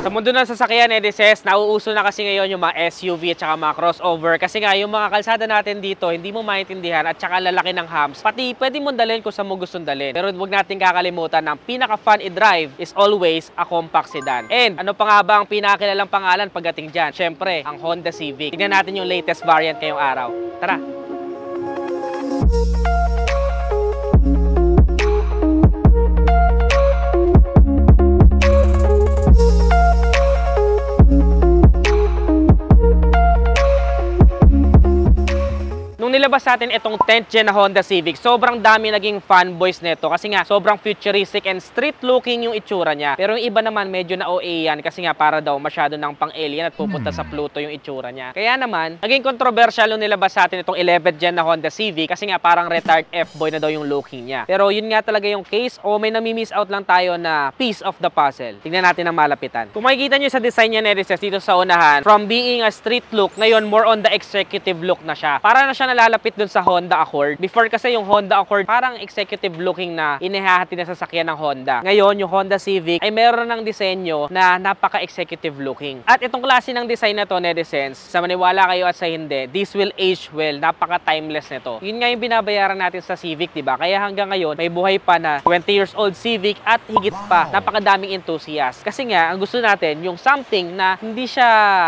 Sa mundo ng sasakyan, Edices, nauuso na kasi ngayon yung mga SUV at saka mga crossover. Kasi nga, yung mga kalsada natin dito, hindi mo maintindihan at saka lalaki ng hams. Pati pwede mo dalhin kung saan mo gustong dalhin. Pero huwag natin kakalimutan na ang pinaka-fun i-drive is always a compact sedan. And ano pa nga ba ang pinakakilalang pangalan pagdating dyan? Syempre, ang Honda Civic. Tignan natin yung latest variant ngayong araw. Tara! Nung nilabas natin itong 10th gen na Honda Civic, sobrang dami naging fanboys nito kasi nga sobrang futuristic and street looking yung itsura niya. Pero yung iba naman medyo na OA yan kasi nga para daw masyado ng pang-alien at pupunta sa Pluto yung itsura niya. Kaya naman, naging controversial nung nilabas natin itong 11th gen na Honda Civic kasi nga parang retired F-boy na daw yung looking niya. Pero yun nga talaga yung case o may nami-miss out lang tayo na piece of the puzzle. Tingnan natin ang malapitan. Kung makikita nyo sa design niya, Nerices, dito sa unahan, from being a street look, ngayon more on the executive look na siya. Para na siya nalalapit dun sa Honda Accord. Before kasi yung Honda Accord parang executive looking na inihahati na sasakyan ng Honda. Ngayon, yung Honda Civic ay meron ng disenyo na napaka-executive looking. At itong klase ng design na to, Netizens, sa maniwala kayo at sa hindi, this will age well. Napaka-timeless nito. Yun nga yung binabayaran natin sa Civic, diba? Kaya hanggang ngayon, may buhay pa na 20 years old Civic at higit pa, napakadaming enthusiast. Kasi nga, ang gusto natin, yung something na hindi siya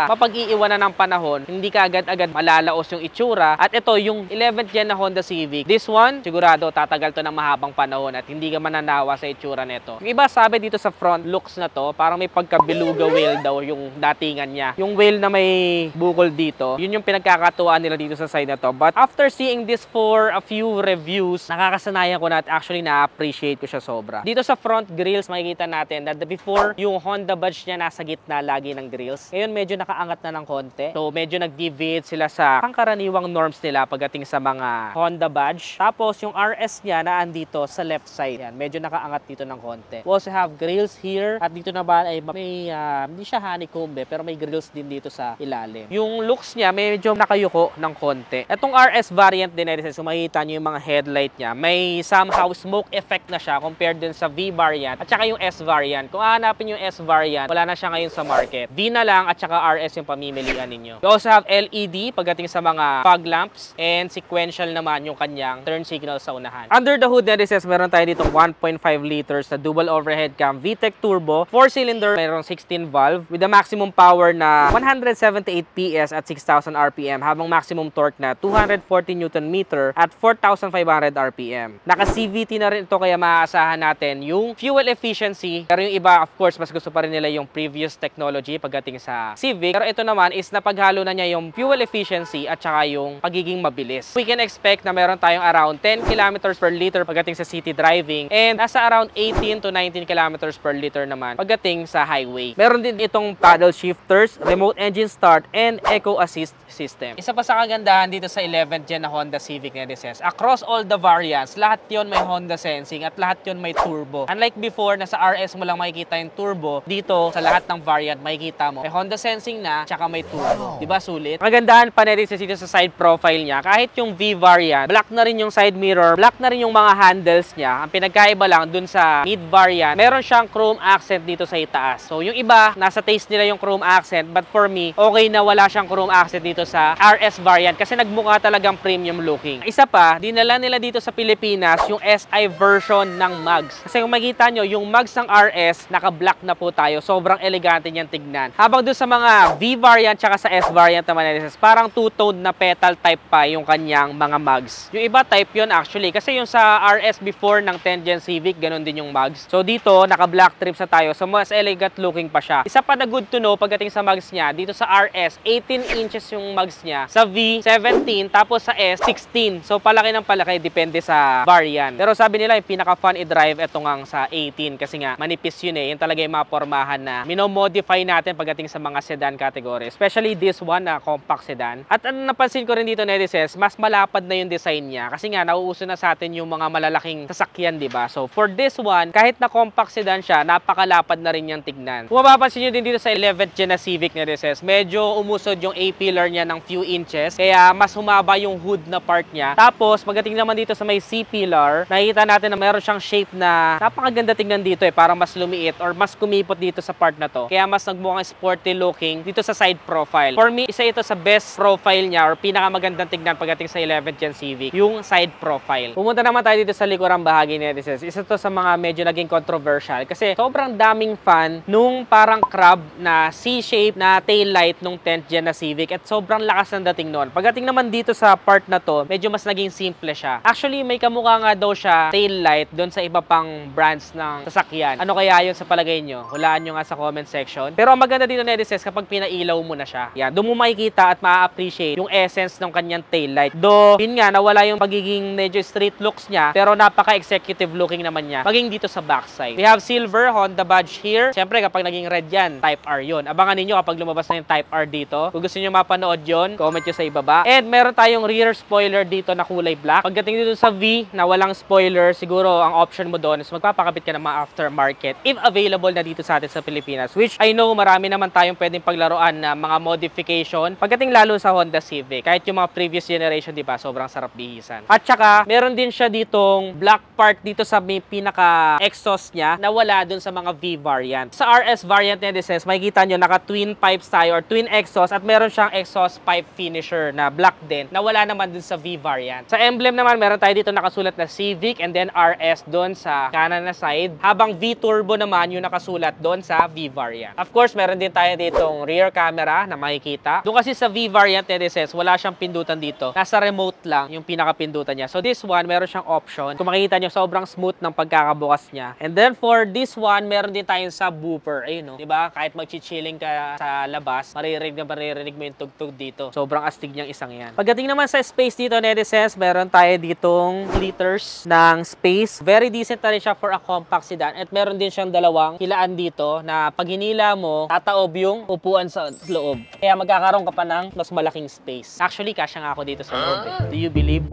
mapag-iiwanan ng panahon, hindi ka agad-agad malalaos yung itsura. At ito, yung 11th gen na Honda Civic. This one, sigurado tatagal to ng mahabang panahon at hindi ka mananawa sa itsura nito. Yung iba sabi dito sa front looks na to, parang may pagka-beluga whale daw yung datingan niya. Yung whale na may bukol dito, yun yung pinagkakatuwaan nila dito sa side na to. But after seeing this for a few reviews, nakakasanayan ko na at actually na-appreciate ko siya sobra. Dito sa front grills, makikita natin that before, yung Honda badge niya nasa gitna lagi ng grills. Ngayon, medyo nakaangat na ng konti. So, medyo nag-deviate sila sa pangkaraniwang norms nila pagdating sa mga Honda badge. Tapos yung RS niya na andito sa left side. Yan, medyo nakaangat dito ng konti. We also have grills here at dito naman ay may hindi siya honeycomb pero may grills din dito sa ilalim. Yung looks niya medyo nakayuko ng konti. Itong RS variant din, kung makikita niyo yung mga headlight niya, may somehow smoke effect na siya compared dun sa V variant at saka yung S variant. Kung hahanapin yung S variant, wala na siya ngayon sa market. V na lang at saka RS yung pamimilian ninyo. We also have LED pagdating sa mga fog lamps and sequential naman yung kanyang turn signal sa unahan. Under the hood, Nerices, meron tayo dito 1.5 liters na dual overhead cam VTEC turbo, 4-cylinder, mayroong 16 valve with a maximum power na 178 PS at 6,000 RPM habang maximum torque na 240 Nm at 4,500 RPM. Naka-CVT na rin ito kaya maaasahan natin yung fuel efficiency. Pero yung iba, of course, mas gusto pa rin nila yung previous technology pagdating sa Civic. Pero ito naman is napaghalo na niya yung fuel efficiency at saka yung pagiging mabilis. We can expect na meron tayong around 10 kilometers per liter pagdating sa city driving and nasa around 18 to 19 kilometers per liter naman pagdating sa highway. Meron din itong paddle shifters, remote engine start, and eco assist system. Isa pa sa kagandahan dito sa 11th gen na Honda Civic, Nerices, across all the variants, lahat yon may Honda sensing at lahat yon may turbo. Unlike before na sa RS mo lang makikita yung turbo, dito sa lahat ng variant makikita mo may Honda sensing na tsaka may turbo. Diba sulit? Kagandahan pa, Nerices, dito sa side profile niya, kahit yung V variant, black na rin yung side mirror, black na rin yung mga handles niya. Ang pinagkaiba lang dun sa mid variant, meron siyang chrome accent dito sa itaas. So yung iba, nasa taste nila yung chrome accent, but for me, okay na wala siyang chrome accent dito sa RS variant kasi nagmukha talagang premium looking. Isa pa, dinala nila dito sa Pilipinas yung SI version ng mugs. Kasi kung makita nyo, yung mugs ng RS, naka-black na po tayo. Sobrang elegante niyan tignan. Habang dun sa mga V variant tsaka sa S variant naman, parang two-tone na petal type pa yung kanyang mga mugs. Yung iba type yon actually kasi yung sa RS before ng 10th gen Civic, ganun din yung mugs. So dito, naka-black trips na tayo. So mas elegant looking pa siya. Isa pa na good to know pagdating sa mugs niya, dito sa RS, 18 inches yung mugs niya. Sa V, 17. Tapos sa S, 16. So palaki ng palaki, depende sa variant. Pero sabi nila, yung pinaka-fun i-drive ito ngang sa 18 kasi nga, manipis yun eh. Yung talaga yung mapormahan na minomodify natin pagdating sa mga sedan category. Especially this one na compact sedan. At ano napansin ko rin dito, Nerices, mas malapad na yung design niya. Kasi nga, nauuso na sa atin yung mga malalaking sasakyan, di ba? So, for this one, kahit na compact sedan siya, napakalapad na rin niyang tignan. Kung mapapansin nyo din dito sa 11th gen na Civic ni Reses, medyo umusod yung A-pillar niya ng few inches. Kaya, mas humaba yung hood na part niya. Tapos, pagdating naman dito sa may C-pillar, nakikita natin na meron siyang shape na napakaganda tignan dito para mas lumiit or mas kumipot dito sa part na to. Kaya, mas nagmukhang sporty looking dito sa side profile. For me, isa ito sa best profile niya or pinakamagandang tignan pagdating sa 11th gen Civic, yung side profile. Pumunta naman tayo dito sa likurang bahagi ni Reses. Isa to sa mga medyo naging controversial kasi sobrang daming fan nung parang crab na C-shape na tail light nung 10th gen na Civic at sobrang lakas ng dating noon. Pagdating naman dito sa part na to, medyo mas naging simple siya. Actually, may kamukha nga daw siya tail light doon sa iba pang brands ng sasakyan. Ano kaya yun sa palagay nyo? Hulaan nyo nga sa comment section. Pero ang maganda dito ni Reses kapag pinailaw mo na siya. Yan, doon mo makikita at ma-appreciate yung essence ng kanyang tail light. Do, yun nga, nawala yung pagiging medyo street looks niya, pero napaka-executive looking naman niya. Maging dito sa backside. We have silver Honda badge here. Siyempre, kapag naging red yan, Type R yun. Abangan ninyo kapag lumabas na yung Type R dito. Kung gusto nyo mapanood yun, comment nyo sa ibaba. And meron tayong rear spoiler dito na kulay black. Pagdating dito sa V na walang spoiler, siguro ang option mo doon is magpapakabit ka ng mga aftermarket if available na dito sa atin sa Pilipinas. Which I know marami naman tayong pwedeng paglaruan na mga modification. Pagdating lalo sa Honda Civic, kahit yung mga previous generation, di ba, sobrang sarap bihisan. At saka, meron din siya ditong black part dito sa may pinaka-exhaust niya na wala dun sa mga V variant. Sa RS variant niya, this is, makikita nyo, naka-twin pipes tayo or twin exhaust at meron siyang exhaust pipe finisher na black din na wala naman dun sa V variant. Sa emblem naman, meron tayo dito nakasulat na Civic and then RS dun sa kanan na side, habang V Turbo naman yung nakasulat dun sa V variant. Of course, meron din tayo ditong rear camera na makikita. Doon kasi sa V variant niya, this is, wala siyang pindutan dito. Nasa remote lang yung pinaka-pindutan niya. So this one, meron siyang option. Kung makikita nyo, sobrang smooth ng pagkakabukas niya. And then for this one, meron din tayong subwoofer. Ayun, no? Diba? Kahit mag-chilling ka sa labas, maririnig mo yung tugtog dito. Sobrang astig niyang isang yan. Pagdating naman sa space dito, Netizens, meron tayo ditong liters ng space. Very decent na rin siya for a compact sedan. At meron din siyang dalawang hilaan dito na pag hinila mo, tataob yung upuan sa loob. Kaya magkakaroon ka pa ng mas malaking space. Actually, kasya nga ako dito sa loob. Do you believe?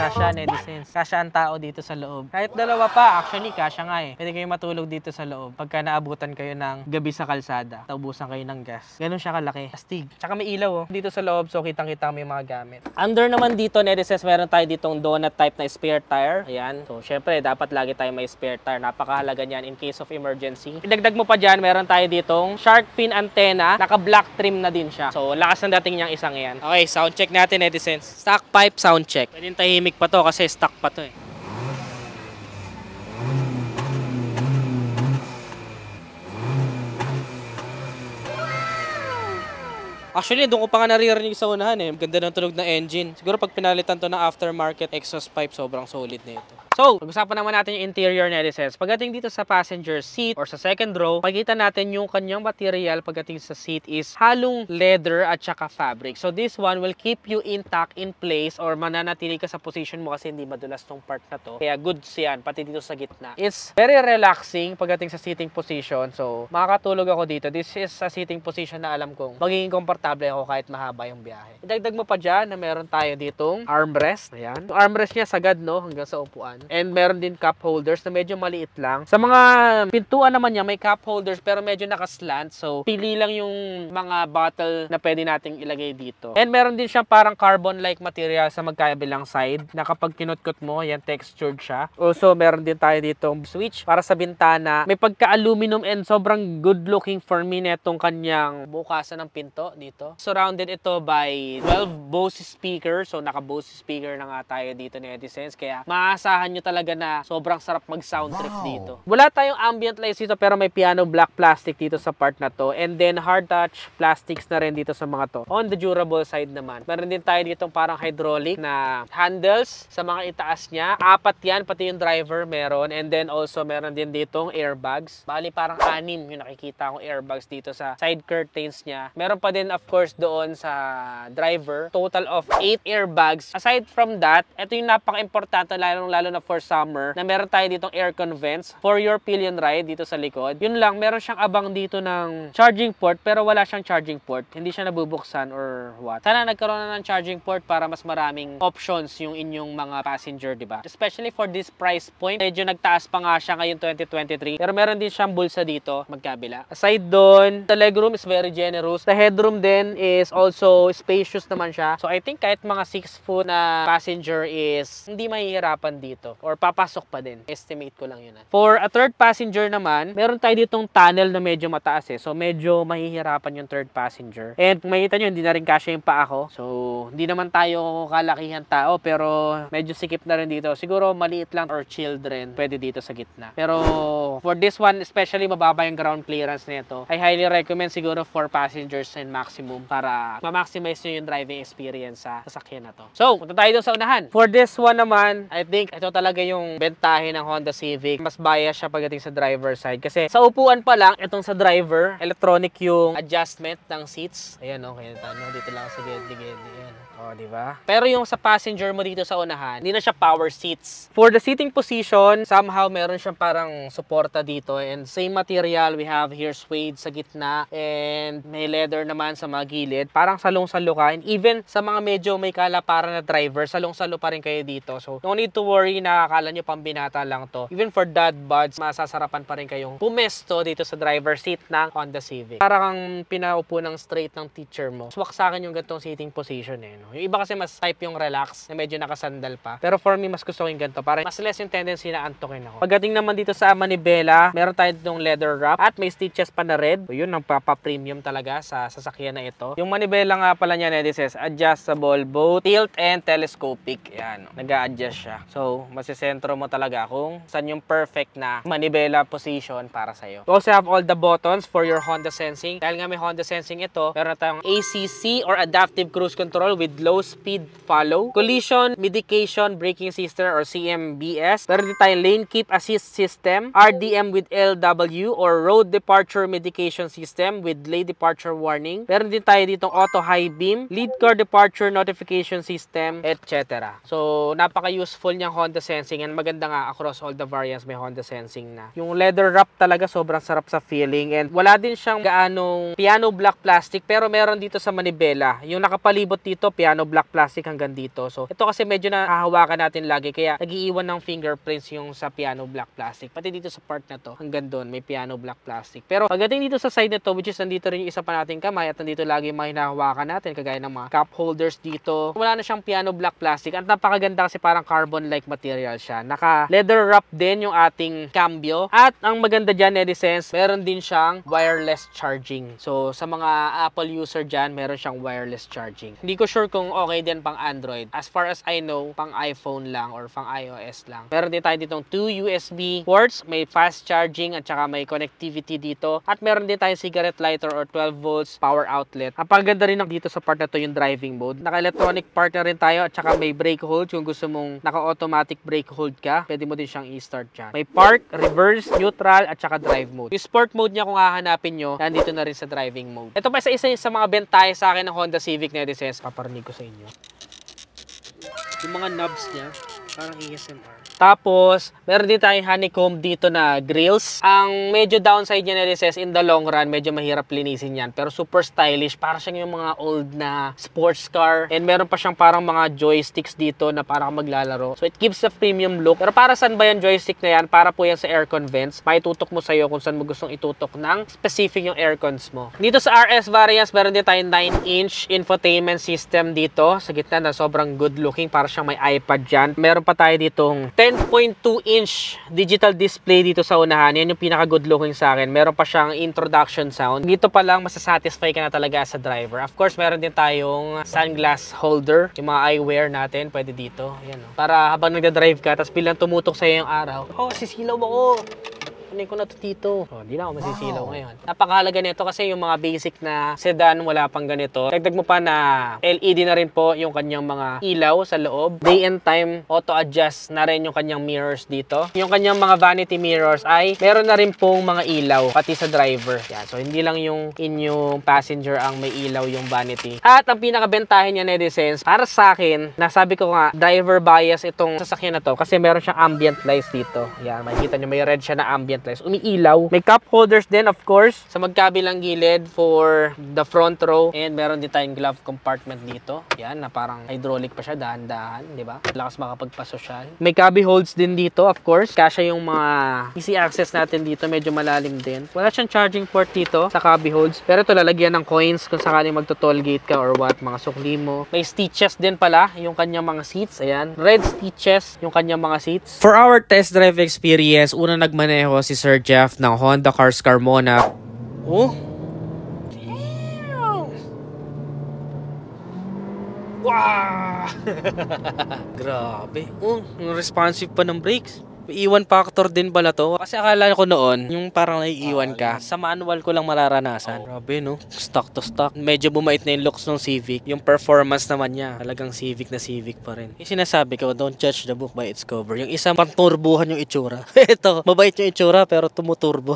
Kasya, Netizens. Kasya ang tao dito sa loob. Kahit dalawa pa, actually, kasya nga eh. Pwede kayo matulog dito sa loob. Pagka naabutan kayo ng gabi sa kalsada, taubusan kayo ng gas. Ganun siya kalaki. Astig. Tsaka may ilaw oh. Dito sa loob, so kitang-kita mo yung mga gamit. Under naman dito, Netizens, meron tayo ditong donut type na spare tire. Ayan. So, syempre, dapat lagi tayo may spare tire. Napakahalaga niyan in case of emergency. Idagdag mo pa dyan, meron tayo ditong shark fin antenna. Naka-black trim na din siya. So, lakas ng dating niyang isang yan. Okay, sound check natin, Netizens. Stock pipe sound check. Pwedeng tahimik pa to kasi stock pa to eh. Actually, doon ko pa nga naririnig sa unahan eh. Ganda ng tunog ng engine. Siguro pag pinalitan to ng aftermarket exhaust pipe, sobrang solid na ito. So, pag-usapan naman natin yung interior, Netizens. Pagdating dito sa passenger seat or sa second row, makikita natin yung kanyang material pagdating sa seat is halong leather at saka fabric. So, this one will keep you intact in place or mananatili ka sa position mo kasi hindi madulas tong part na to. Kaya goods yan, pati dito sa gitna. It's very relaxing pagdating sa seating position. So, makakatulog ako dito. This is a seating position na alam kong magiging komportable ako kahit mahaba yung biyahe. Idagdag mo pa dyan na meron tayo ditong armrest. Ayan. Yung armrest niya sagad, no? Hanggang sa upuan. And meron din cup holders na medyo maliit lang. Sa mga pintuan naman niya, may cup holders pero medyo nakaslant. So, pili lang yung mga bottle na pwede nating ilagay dito. And meron din siyang parang carbon-like material sa magkabilang side na kapag kinutkot mo, yan textured siya. Also, meron din tayo ditong switch para sa bintana. May pagka-aluminum and sobrang good looking for me netong kanyang bukasan ng pinto dito. Surrounded ito by 12 Bose speakers. So, naka-Bose speaker na nga tayo dito, Netizens. Kaya, maasahan nyo talaga na sobrang sarap mag-sound trip dito. Wala tayong ambient lights dito pero may piano black plastic dito sa part na to. And then, hard touch plastics na rin dito sa mga to. On the durable side naman. Meron din tayo dito parang hydraulic na handles sa mga itaas niya. 4 yan, pati yung driver meron. And then, also, meron din ditong airbags. Bali, parang 6 yung nakikita kong airbags dito sa side curtains niya. Meron pa din, of course, doon sa driver. Total of 8 airbags. Aside from that, ito yung napaka-importante lalo na na for summer na meron tayo ditong aircon vents for your pillion ride dito sa likod. Yun lang, meron siyang abang dito ng charging port pero wala siyang charging port. Hindi siya nabubuksan or what. Sana nagkaroon na ng charging port para mas maraming options yung inyong mga passenger, di ba? Especially for this price point. Medyo nagtaas pa nga siya ngayon 2023. Pero meron din siyang bulsa dito magkabila. Aside doon, the legroom is very generous. The headroom din is also spacious naman siya. So I think kahit mga 6 foot na passenger is hindi mahihirapan dito or papasok pa din. Estimate ko lang yun. For a third passenger naman, meron tayo ditong tunnel na medyo mataas eh. So medyo mahihirapan yung third passenger. And kung makikita nyo, hindi na rin kasya yung paa ko. So hindi naman tayo kalakihan tao pero medyo sikip na rin dito. Siguro maliit lang or children pwede dito sa gitna. Pero for this one, especially mababa yung ground clearance nito, I highly recommend siguro 4 passengers and maximum para ma-maximize nyo yung driving experience sa sasakyan na to. So, punta tayo doon sa unahan. For this one naman, I think ito talaga yung bentahe ng Honda Civic. Mas bias siya pagdating sa driver side. Kasi sa upuan pa lang, itong sa driver, electronic yung adjustment ng seats. Ayan, okay. Dito lang sa gedi-gedi. Ayan. O, diba? Pero yung sa passenger mo dito sa unahan, hindi na siya power seats. For the seating position, somehow meron siyang parang suporta dito. And same material, we have here suede sa gitna. And may leather naman sa mga gilid. Parang salong-salo ka. And even sa mga medyo may kalaparan na driver, salong-salo pa rin kayo dito. So, no need to worry na akala nyo pambinata lang to. Even for dad bods, masasarapan pa rin kayong pumesto dito sa driver seat ng Honda Civic. Parang pinaupo ng straight ng teacher mo. Swak sa akin yung gantong seating position eh. No? Yung iba kasi mas type yung relax na medyo nakasandal pa. Pero for me, mas gusto ko yung ganito. Para mas less yung tendency na antokin ako. Pagdating naman dito sa manibela, meron tayo ditong leather wrap at may stitches pa na red. So, yun, nagpapa-premium talaga sa sasakyan na ito. Yung manibela nga pala niya, this is adjustable, both tilt and telescopic. Yan, nag-a-adjust siya. So, masisentro mo talaga kung saan yung perfect na manibela position para sa'yo. You also have all the buttons for your Honda Sensing. Dahil nga may Honda Sensing ito, meron tayong ACC or Adaptive Cruise Control with low speed follow, collision mitigation braking system or CMBS. Meron din tayong lane keep assist system, RDM with LW or road departure mitigation system with lane departure warning. Meron din tayo ditong auto high beam, lead car departure notification system, etc. So, napaka-useful niyang Honda Sensing and maganda nga across all the variants may Honda Sensing na. Yung leather wrap talaga sobrang sarap sa feeling and wala din siyang gaanong piano black plastic pero meron dito sa manibela. Yung nakapalibot dito, piano black plastic hanggang dito. So, ito kasi medyo nahahawakan natin lagi kaya nag-iiwan ng fingerprints yung sa piano black plastic. Pati dito sa part na to, hanggang doon may piano black plastic. Pero pagdating dito sa side na to, which is nandito rin yung isa pa nating kamay at nandito lagi yung mga hinahawakan natin kagaya ng mga cup holders dito. Wala na siyang piano black plastic. At napakaganda kasi parang carbon-like material siya. Naka-leather wrap din yung ating cambio. At ang maganda dyan, netizens, meron din siyang wireless charging. So, sa mga Apple user dyan, meron siyang wireless charging. Hindi ko sure kung okay din pang Android. As far as I know, pang iPhone lang or pang iOS lang. Meron din tayo ditong 2 USB ports, may fast charging at saka may connectivity dito. At meron din tayo cigarette lighter or 12 volts power outlet. Ang paganda rin dito sa part na to yung driving mode. Naka-electronic part na rin tayo at saka may brake hold. Kung gusto mong naka-automatic brake hold ka, pwede mo din siyang i-start dyan. May park, reverse, neutral at saka drive mode. Yung sport mode niya kung hahanapin nyo, nandito na rin sa driving mode. Ito pa isa sa mga bentahe sa akin ng Honda Civic netizens. Paparinig ko sa inyo. Yung mga knobs niya, parang ASMR. Tapos, meron din tayong honeycomb dito na grills. Ang medyo downside niya netizens, in the long run, medyo mahirap linisin yan. Pero super stylish. Para siyang yung mga old na sports car. And meron pa siyang parang mga joysticks dito na parang maglalaro. So, it gives a premium look. Pero para saan ba yung joystick na yan? Para po yan sa aircon vents. Maitutok mo sa'yo kung saan mo gustong itutok ng specific yung aircons mo. Dito sa RS variants, meron din tayong 9-inch infotainment system dito. Sa gitna na sobrang good looking. Para siyang may iPad dyan. Meron pa tayo ditong 10.2-inch digital display dito sa unahan. Yan yung pinaka good looking sa akin. Meron pa siyang introduction sound. Dito pa lang masasatisfy ka na talaga sa driver. Of course, meron din tayong sunglass holder. Yung mga eyewear natin, pwede dito. Yan, para habang nagda-drive ka, tapos bilang tumutok sa'yo yung araw, oh, sisilaw mo ko. Kunin ko na to dito. Oh, di na ako masisilaw ngayon. Napakahalaga nito kasi yung mga basic na sedan wala pang ganito. Dagdag mo pa na LED na rin po yung kanyang mga ilaw sa loob. Day and time, auto-adjust na rin yung kanyang mirrors dito. Yung kanyang mga vanity mirrors ay meron na rin pong mga ilaw pati sa driver. Yan. So hindi lang yung inyong passenger ang may ilaw yung vanity. At ang pinakabentahin niya, netizens, para sa akin, nasabi ko nga, driver bias itong sasakyan na to kasi meron siyang ambient lights dito. Yan, makikita nyo may red siya na ambient lights. Umiilaw. May cup holders din, of course, sa magkabilang gilid for the front row. And meron din tayong glove compartment dito. Yan, na parang hydraulic pa siya, dahan-dahan, di ba? Lakas makapagpasosyal. May cubby holds din dito, of course. Kasya yung mga easy access natin dito, medyo malalim din. Wala siyang charging port dito sa cubby holds. Pero ito lalagyan ng coins kung sakaling magto-toll gate ka or what, mga sukli mo. May stitches din pala yung kanyang mga seats. Ayan, red stitches yung kanyang mga seats. For our test drive experience, una nagmaneho si Sir Jeff ng Honda Cars Carmona. Oh! Damn! Wow! Grabe. Oh, responsive pa ng brakes. Iwan factor din pala to. Kasi akala ko noon, yung parang naiiwan ka, sa manual ko lang mararanasan. Grabe, no? Stock to stock. Medyo bumait na yung looks ng Civic. Yung performance naman niya, talagang Civic na Civic pa rin. Yung sinasabi ko, don't judge the book by its cover. Yung isa, panturbuhan yung itsura. Ito, mabait yung itsura, pero tumuturbo.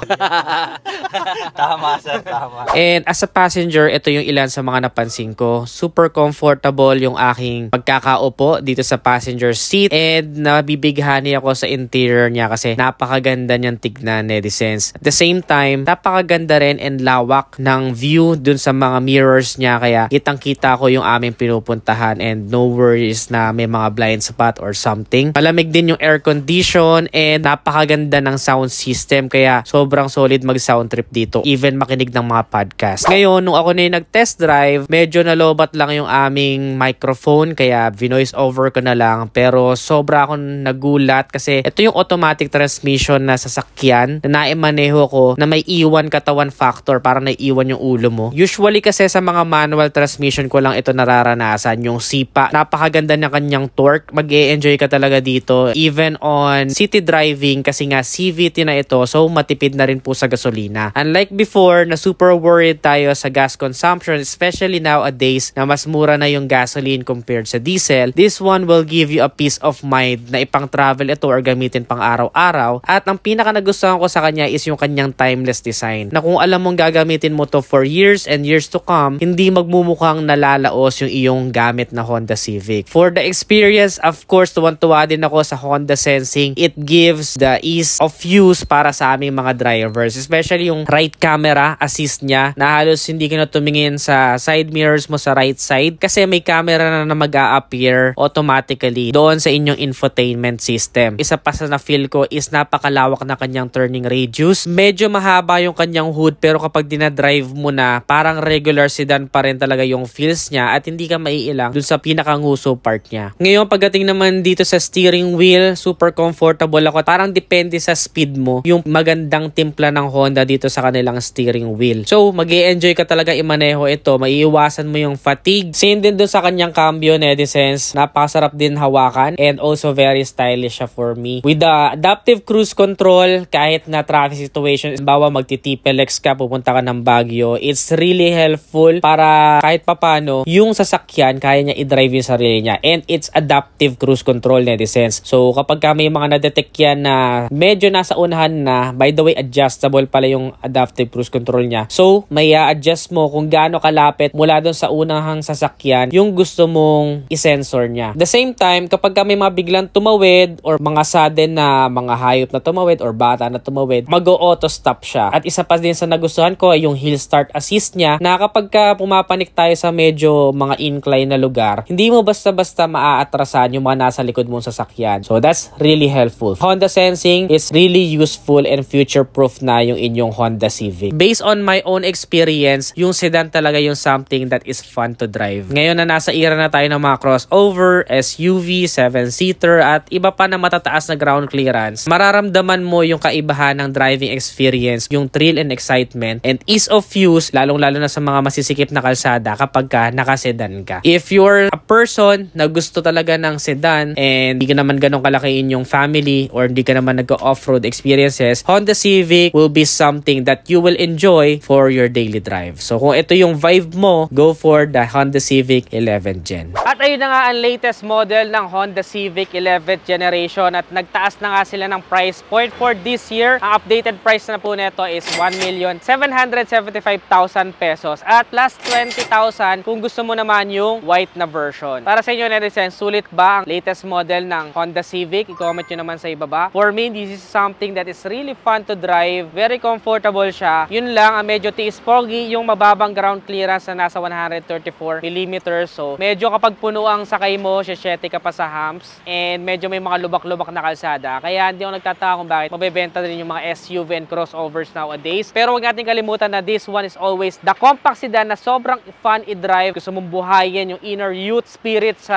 Tama, sir. Tama. And as a passenger, ito yung ilan sa mga napansin ko. Super comfortable yung aking pagkakaupo dito sa passenger seat. And nabibighani ako sa interior niya kasi napakaganda niyang tignan, netizens. At the same time, napakaganda rin and lawak ng view dun sa mga mirrors niya, kaya kitang-kita ko yung aming pinupuntahan and no worries na may mga blind spot or something. Malamig din yung air condition and napakaganda ng sound system, kaya sobrang solid mag-sound trip dito, even makinig ng mga podcast. Ngayon, nung ako na yung nag-test drive, medyo nalobat lang yung aming microphone, kaya vinoise over ko na lang, pero sobra akong nagulat kasi ito yung automatic transmission na sasakyan na naimaneho ko na may iwan katawan factor, para naiiwan yung ulo mo. Usually kasi sa mga manual transmission ko lang ito nararanasan, yung sipa. Napakaganda ng kanyang torque. Mag-e-enjoy ka talaga dito even on city driving kasi nga CVT na ito, so matipid na rin po sa gasolina. Unlike before na super worried tayo sa gas consumption, especially nowadays na mas mura na yung gasoline compared sa diesel, this one will give you a peace of mind na ipang travel ito or gamitin pang araw-araw. At ang pinaka nagustuhan ko sa kanya is yung kanyang timeless design, na kung alam mong gagamitin mo to for years and years to come, hindi magmumukhang nalalaos yung iyong gamit na Honda Civic. For the experience, of course, tuwan-tuwa din ako sa Honda Sensing. It gives the ease of use para sa aming mga drivers, especially yung right camera assist niya, na halos hindi ka na tumingin sa side mirrors mo sa right side kasi may camera na mag-a-appear automatically doon sa inyong infotainment system. Isa pa sa na-feel ko is napakalawak na kanyang turning radius. Medyo mahaba yung kanyang hood, pero kapag dinadrive mo na, parang regular sedan pa rin talaga yung feels niya at hindi ka maiilang dun sa pinakanguso part niya. Ngayon, pagdating naman dito sa steering wheel, super comfortable ako. Parang depende sa speed mo yung magandang timpla ng Honda dito sa kanilang steering wheel. So, mag-e-enjoy ka talaga imaneho ito. Maiiwasan mo yung fatigue. Same din dun sa kanyang cambio, netizens. Napakasarap din hawakan and also very stylish siya for me. With the adaptive cruise control, kahit na traffic situation, bawa magti-TPLX ka, pupunta ka ng Baguio, it's really helpful para kahit papano, yung sasakyan, kaya niya i-drive yung sarili niya. And it's adaptive cruise control, netizens. So, kapag may mga na-detect yan na medyo nasa unahan na, by the way, adjustable pala yung adaptive cruise control niya. So, may adjust mo kung gaano kalapit mula doon sa unahang sasakyan yung gusto mong i-sensor niya. The same time, kapag may mga biglang tumawid or mga sudden na mga hayop na tumawid or bata na tumawid, mag-auto stop siya. At isa pa din sa nagustuhan ko ay yung hill start assist niya, na kapag pumapanik tayo sa medyo mga incline na lugar, hindi mo basta-basta maaatrasan yung mga nasa likod mong sasakyan. So that's really helpful. Honda Sensing is really useful and future-proof na yung inyong Honda Civic. Based on my own experience, yung sedan talaga yung something that is fun to drive. Ngayon na nasa era na tayo ng mga crossover, SUV, 7-seater at iba pa na matataas na ground ground clearance, mararamdaman mo yung kaibahan ng driving experience, yung thrill and excitement, and ease of use, lalong-lalo na sa mga masisikip na kalsada kapag ka nakasedan ka. If you're a person na gusto talaga ng sedan and hindi ka naman ganun kalakiin yung family or hindi ka naman nag-off-road experiences, Honda Civic will be something that you will enjoy for your daily drive. So kung ito yung vibe mo, go for the Honda Civic 11th Gen. At ayun na nga ang latest model ng Honda Civic 11th generation at nagtaas na nga sila ng price point for this year. Ang updated price na po nito is 1,775,000 pesos at plus 20,000 kung gusto mo naman yung white na version. Para sa inyo netizens, sulit ba ang latest model ng Honda Civic? I-comment nyo naman sa ibaba. For me, this is something that is really fun to drive. Very comfortable siya. Yun lang, medyo tiis pogi yung mababang ground clearance na nasa 134mm. So, medyo kapag puno ang sakay mo, syete ka pa sa humps and medyo may mga lubak-lubak na kalsada. Kaya hindi ako nagtataka kung bakit mabebenta din yung mga SUV and crossovers nowadays. Pero huwag natin kalimutan na this one is always the compact sedan na sobrang fun i-drive. Gusto mong buhayin yung inner youth spirit sa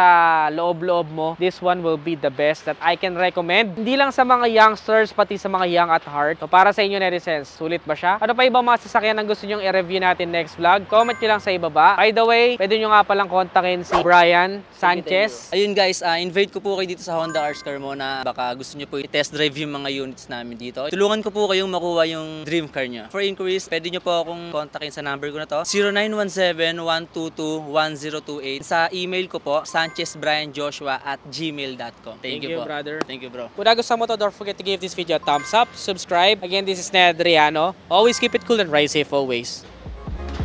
loob-loob mo. This one will be the best that I can recommend. Hindi lang sa mga youngsters, pati sa mga young at heart. So, para sa inyo netizens, sulit ba siya? Ano pa ibang mga sasakyan ang gusto nyong i-review natin next vlog? Comment nyo lang sa ibaba. By the way, pwede nyo nga palang kontakin si Brian Sanchez. Ayun guys, invite ko po kayo dito sa Honda Cars Carmona. Baka gusto nyo po i-test drive yung mga units namin dito. Tulungan ko po kayong makuha yung dream car nyo. For inquiries, pwede nyo po akong kontakin sa number ko na to, 0917-122-1028. Sa email ko po, sanchezbrianjoshua@gmail.com. Thank you po, brother. Thank you, bro. Kung nagustuhan mo to, don't forget to give this video a thumbs up, subscribe. Again, this is Ned Adriano. Always keep it cool and ride safe always.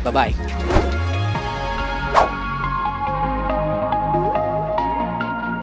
Bye-bye.